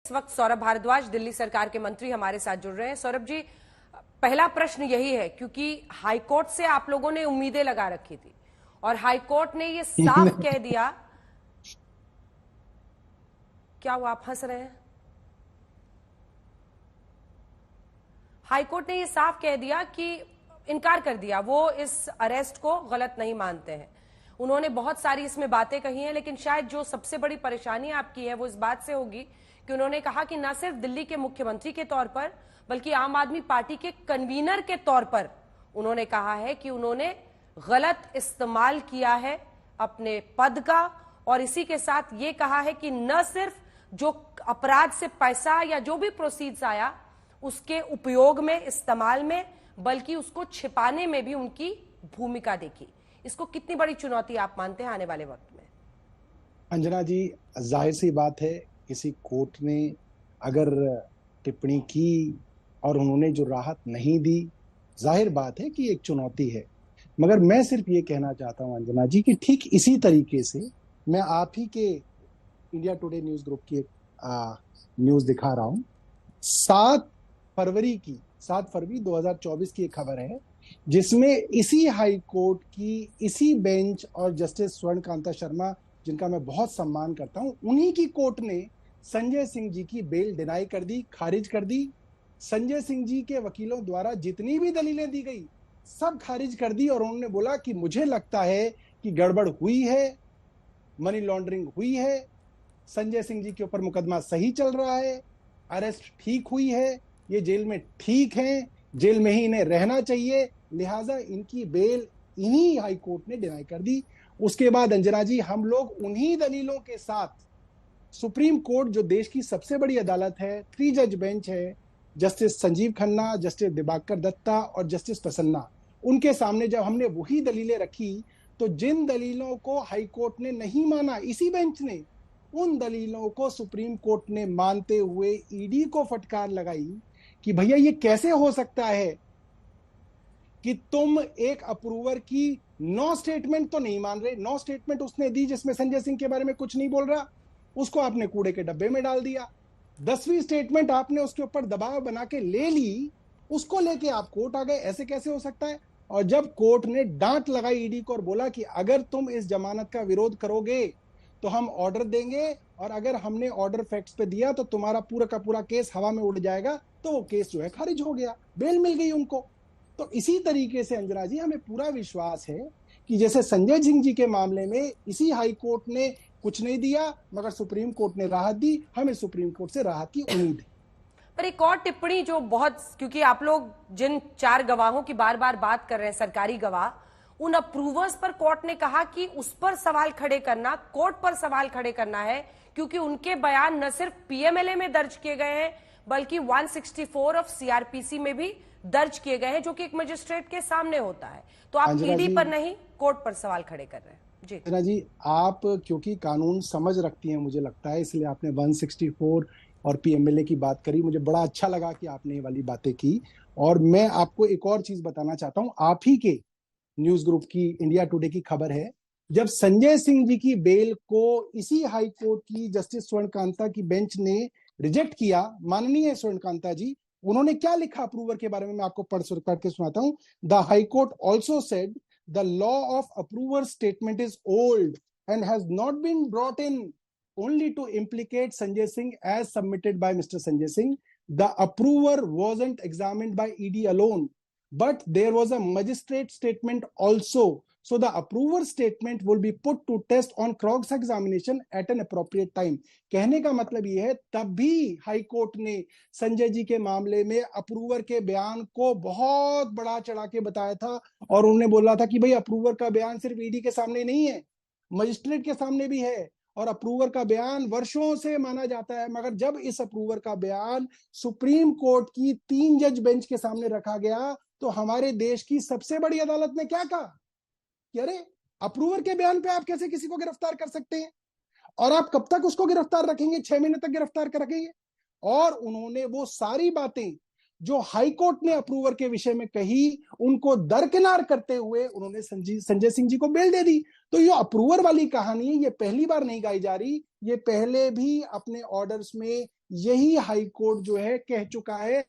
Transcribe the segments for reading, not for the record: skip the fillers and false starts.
इस वक्त सौरभ भारद्वाज दिल्ली सरकार के मंत्री हमारे साथ जुड़ रहे हैं। सौरभ जी, पहला प्रश्न यही है क्योंकि हाईकोर्ट से आप लोगों ने उम्मीदें लगा रखी थी और हाईकोर्ट ने ये साफ कह दिया। क्या वो आप हंस रहे हैं? हाईकोर्ट ने ये साफ कह दिया कि इनकार कर दिया, वो इस अरेस्ट को गलत नहीं मानते हैं। उन्होंने बहुत सारी इसमें बातें कही हैं, लेकिन शायद जो सबसे बड़ी परेशानी आपकी है वो इस बात से होगी कि उन्होंने कहा कि न सिर्फ दिल्ली के मुख्यमंत्री के तौर पर बल्कि आम आदमी पार्टी के कन्वीनर के तौर पर उन्होंने कहा है कि उन्होंने गलत इस्तेमाल किया है अपने पद का, और इसी के साथ ये कहा है कि न सिर्फ जो अपराध से पैसा या जो भी प्रोसीड्स आया उसके उपयोग में, इस्तेमाल में, बल्कि उसको छिपाने में भी उनकी भूमिका देखी। इसको कितनी बड़ी चुनौती आप मानते हैं आने वाले वक्त में? अंजना जी, जाहिर सी बात है, किसी कोर्ट ने अगर टिप्पणी की और उन्होंने जो राहत नहीं दी, जाहिर बात है कि एक चुनौती है। मगर मैं सिर्फ ये कहना चाहता हूं अंजना जी कि ठीक इसी तरीके से मैं आप ही के इंडिया टुडे न्यूज ग्रुप की एक न्यूज दिखा रहा हूं। 7 फरवरी 2024 की एक खबर है जिसमें इसी हाई कोर्ट की इसी बेंच और जस्टिस स्वर्णकांता शर्मा, जिनका मैं बहुत सम्मान करता हूं, उन्हीं की कोर्ट ने संजय सिंह जी की बेल डिनाई कर दी, खारिज कर दी। संजय सिंह जी के वकीलों द्वारा जितनी भी दलीलें दी गई सब खारिज कर दी और उन्होंने बोला कि मुझे लगता है कि गड़बड़ हुई है, मनी लॉन्ड्रिंग हुई है, संजय सिंह जी के ऊपर मुकदमा सही चल रहा है, अरेस्ट ठीक हुई है, ये जेल में ठीक है, जेल में ही इन्हें रहना चाहिए, लिहाजा इनकी बेल इन्हीं हाई कोर्ट ने डिनाई कर दी। उसके बाद अंजना जी, हम लोग उन्हीं दलीलों के साथ सुप्रीम कोर्ट, जो देश की सबसे बड़ी अदालत है, 3 जज बेंच है, जस्टिस संजीव खन्ना, जस्टिस दिबाकर दत्ता और जस्टिस प्रसन्ना, उनके सामने जब हमने वही दलीलें रखी तो जिन दलीलों को हाई कोर्ट ने नहीं माना इसी बेंच ने, उन दलीलों को सुप्रीम कोर्ट ने मानते हुए ईडी को फटकार लगाई कि भैया ये कैसे हो सकता है कि तुम एक अप्रूवर की 9 स्टेटमेंट तो नहीं मान रहे। 9 स्टेटमेंट उसने दी जिसमें संजय सिंह के बारे में कुछ नहीं बोल रहा, उसको आपने कूड़े के डब्बे में डाल दिया। 10वीं स्टेटमेंट आपने उसके ऊपर दबाव बना के ले ली, उसको लेके आप कोर्ट आ गए। ऐसे कैसे हो सकता है? और जब कोर्ट ने डांट लगाई ईडी को और बोला कि अगर तुम इस जमानत का विरोध करोगे तो हम ऑर्डर देंगे, और अगर हमने ऑर्डर फैक्ट्स पे दिया तो तुम्हारा पूरा का पूरा केस हवा में उड़ जाएगा, तो वो केस जो है खारिज हो गया, बेल मिल गई उनको। तो इसी तरीके से अंजना जी, हमें पूरा विश्वास है कि जैसे संजय सिंह जी के मामले में इसी हाई कोर्ट ने कुछ नहीं दिया मगर सुप्रीम कोर्ट ने राहत दी, हमें सुप्रीम कोर्ट से राहत की उम्मीद है। पर एक और टिप्पणी जो बहुत, क्योंकि आप लोग जिन 4 गवाहों की बार बार बात कर रहे हैं, सरकारी गवाह, उन अप्रूवर्स पर कोर्ट ने कहा कि उस पर सवाल खड़े करना, कोर्ट पर सवाल खड़े करना है, क्योंकि उनके बयान न सिर्फ पीएमएलए में दर्ज किए गए हैं बल्कि 164 ऑफ सीआरपीसी में भी दर्ज किए गए हैं, जो कि एक मजिस्ट्रेट के सामने होता है। तो आप ईडी पर नहीं, कोर्ट पर सवाल खड़े कर रहे हैं। जी अंजना जी, आप क्योंकि कानून समझ रखती हैं मुझे लगता है, इसलिए आपने 164 और पीएमएलए की बात करी। मुझे बड़ा अच्छा लगा कि आपने ये वाली बातें की। और मैं आपको एक और चीज बताना चाहता हूं, आप ही के न्यूज ग्रुप की इंडिया टुडे की खबर है, जब संजय सिंह जी की बेल को इसी हाई कोर्ट की जस्टिस स्वर्णकांता की बेंच ने रिजेक्ट किया, माननीय स्वर्णकांता जी, उन्होंने क्या लिखा अप्रूवर के बारे में मैं आपको पढ़ के सुनाता हूं। The high court also said the law of approver statement is old and has not been brought in only to implicate Sanjay Singh as submitted by Mr. Sanjay Singh. The approver wasn't examined by ED alone, but there was a magistrate statement also. So the approver statement will be put to test on cross examination at an appropriate time. कहने का मतलब ये है, तब भी high court ने संजय जी के मामले में अप्रूवर के बयान को बहुत बड़ा चढ़ा के बताया था और उन्होंने बोला था कि भाई अप्रूवर का बयान सिर्फ ईडी के सामने नहीं है, मजिस्ट्रेट के सामने भी है, और अप्रूवर का बयान वर्षों से माना जाता है। मगर जब इस अप्रूवर का बयान सुप्रीम कोर्ट की 3 जज बेंच के सामने रखा गया तो हमारे देश की सबसे बड़ी अदालत ने क्या कहा कि अरे, अप्रूवर के बयान पे आप कैसे किसी को गिरफ्तार कर सकते हैं, और आप कब तक उसको गिरफ्तार रखेंगे? 6 महीने तक गिरफ्तार कर रखेंगे। और उन्होंने वो सारी बातें जो हाई कोर्ट ने अप्रूवर के विषय में कही, उनको दरकिनार करते हुए उन्होंने संजय सिंह जी को बेल दे दी। तो ये अप्रूवर वाली कहानी ये पहली बार नहीं गाई जा रही, ये पहले भी अपने ऑर्डर्स में यही हाई कोर्ट जो है कह चुका है।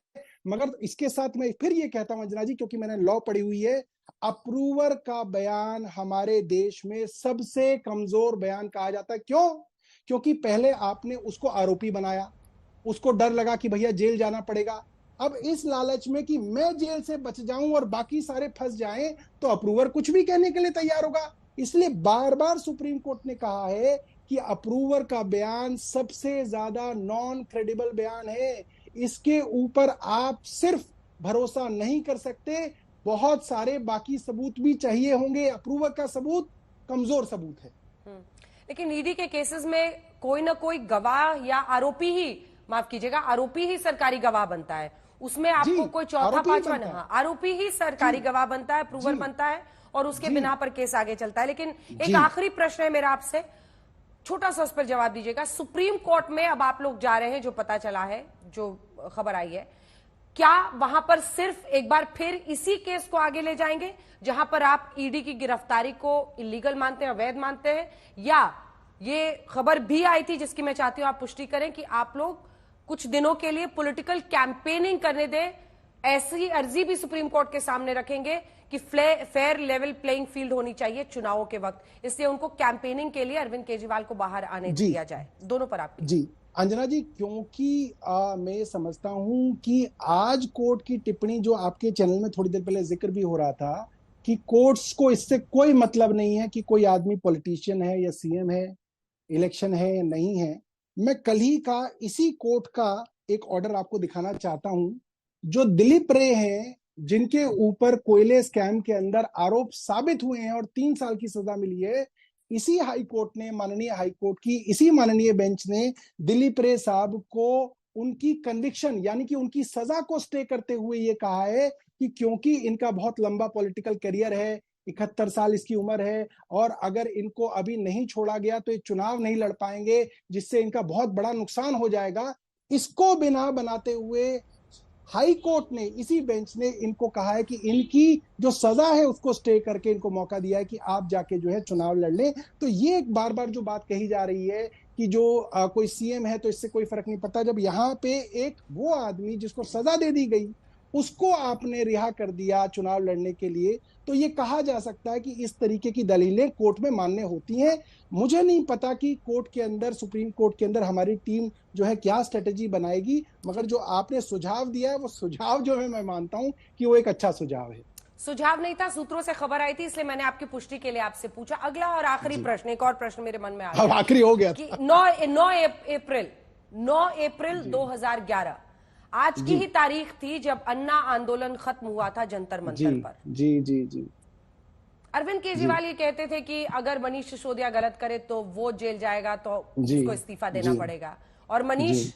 मगर इसके साथ मैं फिर ये कहता हूं अंजना जी, क्योंकि मैंने लॉ पढ़ी हुई है, अप्रूवर का बयान हमारे देश में सबसे कमजोर बयान कहा जाता है। क्यों? क्योंकि पहले आपने उसको आरोपी बनाया, उसको डर लगा कि भैया जेल जाना पड़ेगा। अब इस लालच में कि मैं जेल से बच जाऊं और बाकी सारे फंस जाएं, तो अप्रूवर कुछ भी कहने के लिए तैयार होगा। इसलिए बार बार सुप्रीम कोर्ट ने कहा है कि अप्रूवर का बयान सबसे ज्यादा नॉन क्रेडिबल बयान है। इसके ऊपर आप सिर्फ भरोसा नहीं कर सकते, बहुत सारे बाकी सबूत भी चाहिए होंगे। अप्रूवर का सबूत कमजोर सबूत है। लेकिन ईडी के केसेस में कोई ना कोई गवाह या आरोपी ही, माफ कीजिएगा, आरोपी ही सरकारी गवाह बनता है। उसमें आपको कोई चौथा पांचवा नहीं, आरोपी ही सरकारी गवाह बनता है, प्रूवर बनता है, और उसके बिना पर केस आगे चलता है। लेकिन एक आखिरी प्रश्न है मेरा आपसे, छोटा सा उस पर जवाब दीजिएगा। सुप्रीम कोर्ट में अब आप लोग जा रहे हैं, जो पता चला है, जो खबर आई है, क्या वहां पर सिर्फ एक बार फिर इसी केस को आगे ले जाएंगे जहां पर आप ईडी की गिरफ्तारी को इलीगल मानते हैं, अवैध मानते हैं, या ये खबर भी आई थी जिसकी मैं चाहती हूं आप पुष्टि करें कि आप लोग कुछ दिनों के लिए पॉलिटिकल कैंपेनिंग करने दें, ऐसी अर्जी भी सुप्रीम कोर्ट के सामने रखेंगे कि फेयर लेवल प्लेइंग फील्ड होनी चाहिए चुनावों के वक्त, इसलिए उनको कैंपेनिंग के लिए अरविंद केजरीवाल को बाहर आने दिया जाए? दोनों पर आप जी अंजना जी, क्योंकि मैं समझता हूं कि आज कोर्ट की टिप्पणी जो आपके चैनल में थोड़ी देर पहले जिक्र भी हो रहा था कि कोर्ट्स को इससे कोई मतलब नहीं है कि कोई आदमी पॉलिटिशियन है या सीएम है, इलेक्शन है या नहीं है। मैं कल ही का इसी कोर्ट का एक ऑर्डर आपको दिखाना चाहता हूं, जो दिलीप रे हैं, जिनके ऊपर कोयले स्कैम के अंदर आरोप साबित हुए हैं और 3 साल की सजा मिली है। इसी हाई कोर्ट ने, माननीय हाई कोर्ट की इसी माननीय बेंच ने दिलीप रे साहब को उनकी कन्विक्शन यानी कि उनकी सजा को स्टे करते हुए ये कहा है कि क्योंकि इनका बहुत लंबा पॉलिटिकल करियर है, 71 साल इसकी उम्र है, और अगर इनको अभी नहीं छोड़ा गया तो ये चुनाव नहीं लड़ पाएंगे, जिससे इनका बहुत बड़ा नुकसान हो जाएगा। इसको बिना बनाते हुए हाई कोर्ट ने, इसी बेंच ने इनको कहा है कि इनकी जो सजा है उसको स्टे करके इनको मौका दिया है कि आप जाके जो है चुनाव लड़ लें। तो ये एक बार बार जो बात कही जा रही है कि जो कोई सीएम है तो इससे कोई फर्क नहीं पड़ता, जब यहाँ पे एक वो आदमी जिसको सजा दे दी गई उसको आपने रिहा कर दिया चुनाव लड़ने के लिए, तो ये कहा जा सकता है कि इस तरीके की दलीलें कोर्ट में मान्य होती हैं। मुझे नहीं पता कि कोर्ट के अंदर, सुप्रीम कोर्ट के अंदर हमारी टीम जो है क्या स्ट्रेटेजी बनाएगी, मगर जो आपने सुझाव दिया है वो सुझाव जो है मैं मानता हूं कि वो एक अच्छा सुझाव है। सुझाव नहीं था, सूत्रों से खबर आई थी, इसलिए मैंने आपकी पुष्टि के लिए आपसे पूछा। अगला और आखिरी प्रश्न, एक और प्रश्न मेरे मन में आ गया, आखिरी हो गया कि 9 अप्रैल 2011 आज की ही तारीख थी जब अन्ना आंदोलन खत्म हुआ था जंतर मंतर पर। जी जी जी अरविंद केजरीवाल ये कहते थे कि अगर मनीष सिसोदिया गलत करे तो वो जेल जाएगा, तो उसको इस्तीफा देना पड़ेगा। और मनीष,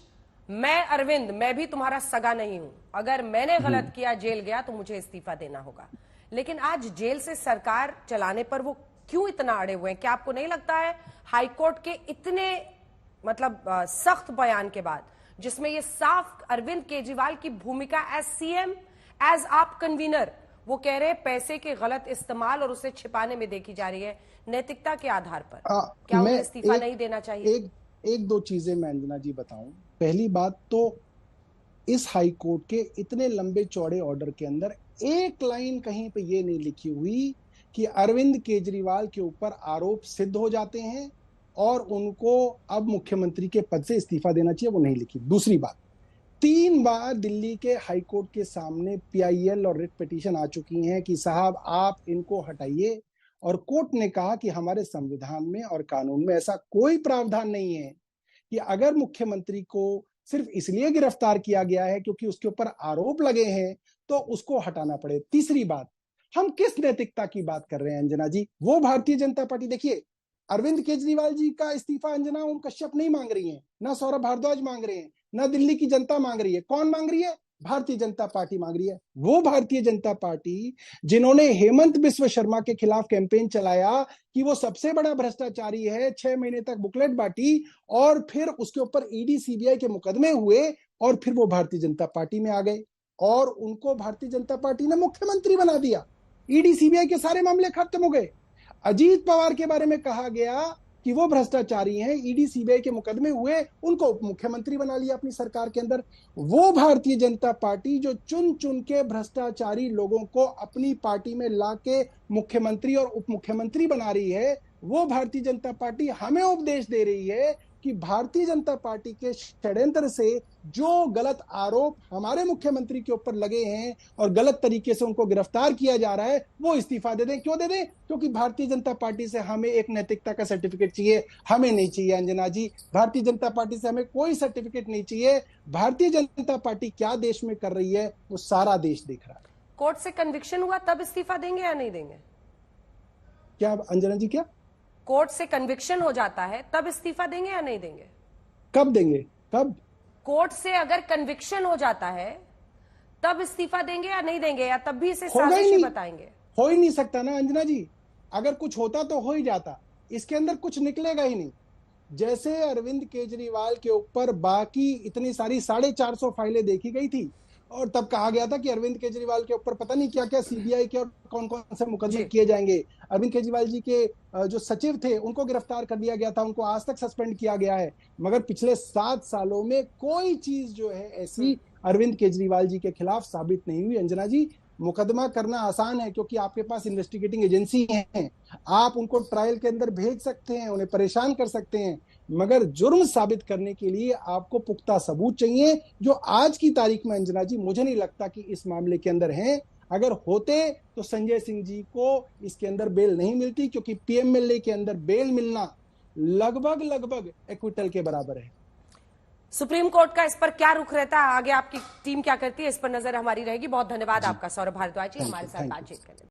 मैं भी तुम्हारा सगा नहीं हूं, अगर मैंने गलत किया, जेल गया, तो मुझे इस्तीफा देना होगा। लेकिन आज जेल से सरकार चलाने पर वो क्यों इतना अड़े हुए हैं? क्या आपको नहीं लगता है हाईकोर्ट के इतने सख्त बयान के बाद, जिसमें ये साफ अरविंद केजरीवाल की भूमिका एज सीएम, एज आप कन्वीनर, वो कह रहे हैं पैसे के गलत इस्तेमाल और उसे छिपाने में देखी जा रही है, नैतिकता के आधार पर क्या उन्हें इस्तीफा नहीं देना चाहिए? एक दो चीजें मैं अंजना जी बताऊं। पहली बात तो इस हाई कोर्ट के इतने लंबे चौड़े ऑर्डर के अंदर एक लाइन कहीं पे ये नहीं लिखी हुई कि अरविंद केजरीवाल के ऊपर आरोप सिद्ध हो जाते हैं और उनको अब मुख्यमंत्री के पद से इस्तीफा देना चाहिए, वो नहीं लिखी। दूसरी बात, 3 बार दिल्ली के हाई कोर्ट के सामने पीआईएल और रिट पिटीशन आ चुकी हैं कि साहब आप इनको हटाइए, और कोर्ट ने कहा कि हमारे संविधान में और कानून में ऐसा कोई प्रावधान नहीं है कि अगर मुख्यमंत्री को सिर्फ इसलिए गिरफ्तार किया गया है क्योंकि उसके ऊपर आरोप लगे हैं तो उसको हटाना पड़े। तीसरी बात, हम किस नैतिकता की बात कर रहे हैं अंजना जी? वो भारतीय जनता पार्टी, देखिए अरविंद केजरीवाल जी का इस्तीफा अंजना ओम कश्यप नहीं मांग रही है, ना सौरभ भारद्वाज मांग रहे हैं, ना दिल्ली की जनता मांग रही है। कौन मांग रही है? भारतीय जनता पार्टी मांग रही है। वो भारतीय जनता पार्टी जिन्होंने हेमंत बिस्व शर्मा के खिलाफ कैंपेन चलाया कि वो सबसे बड़ा भ्रष्टाचारी है, 6 महीने तक बुकलेट बांटी, और फिर उसके ऊपर ईडी सीबीआई के मुकदमे हुए, और फिर वो भारतीय जनता पार्टी में आ गए और उनको भारतीय जनता पार्टी ने मुख्यमंत्री बना दिया। ईडी सीबीआई के सारे मामले खत्म हो गए। अजीत पवार के बारे में कहा गया कि वो भ्रष्टाचारी हैं, ईडी सीबीआई के मुकदमे हुए, उनको उप मुख्यमंत्री बना लिया अपनी सरकार के अंदर। वो भारतीय जनता पार्टी जो चुन चुन के भ्रष्टाचारी लोगों को अपनी पार्टी में लाके मुख्यमंत्री और उप मुख्यमंत्री बना रही है, वो भारतीय जनता पार्टी हमें उपदेश दे रही है कि भारतीय जनता पार्टी के षड्यंत्र से जो गलत आरोप हमारे मुख्यमंत्री के ऊपर लगे हैं और गलत तरीके से उनको गिरफ्तार किया जा रहा है, वो इस्तीफा दे दें। क्यों दे दें? क्योंकि भारतीय जनता पार्टी से हमें एक नैतिकता का सर्टिफिकेट चाहिए, हमें नहीं चाहिए अंजना जी। भारतीय जनता पार्टी से हमें कोई सर्टिफिकेट नहीं चाहिए। भारतीय जनता पार्टी क्या देश में कर रही है वो सारा देश देख रहा है। कोर्ट से कन्विक्शन हुआ तब इस्तीफा देंगे या नहीं देंगे? क्या अंजना जी? क्या कोर्ट से कन्विक्शन हो जाता है तब इस्तीफा देंगे या नहीं देंगे? कब देंगे? कब? कोर्ट से अगर कन्विक्शन हो जाता है तब इस्तीफा देंगे या नहीं देंगे, या तब भी इसे होगा ही साजिश नहीं, बताएंगे? हो ही नहीं सकता ना अंजना जी। अगर कुछ होता तो हो ही जाता, इसके अंदर कुछ निकलेगा ही नहीं। जैसे अरविंद केजरीवाल के ऊपर बाकी इतनी सारी 450 फाइलें देखी गई थी और तब कहा गया था कि अरविंद केजरीवाल के ऊपर पता नहीं क्या क्या सीबीआई के और कौन कौन से मुकदमे किए जाएंगे। अरविंद केजरीवाल जी के जो सचिव थे उनको गिरफ्तार कर लिया गया था, उनको आज तक सस्पेंड किया गया है। मगर पिछले 7 सालों में कोई चीज जो है ऐसी अरविंद केजरीवाल जी के खिलाफ साबित नहीं हुई। अंजना जी, मुकदमा करना आसान है क्योंकि आपके पास इन्वेस्टिगेटिंग एजेंसी है, आप उनको ट्रायल के अंदर भेज सकते हैं, उन्हें परेशान कर सकते हैं। मगर जुर्म साबित करने के लिए आपको पुख्ता सबूत चाहिए, जो आज की तारीख में अंजना जी मुझे नहीं लगता कि इस मामले के अंदर हैं। अगर होते तो संजय सिंह जी को इसके अंदर बेल नहीं मिलती, क्योंकि पीएमएलए के अंदर बेल मिलना लगभग एक्विटल के बराबर है। सुप्रीम कोर्ट का इस पर क्या रुख रहता है, आगे आपकी टीम क्या करती है, इस पर नजर हमारी रहेगी। बहुत धन्यवाद आपका सौरभ भारद्वाज जी हमारे साथ बातचीत करने।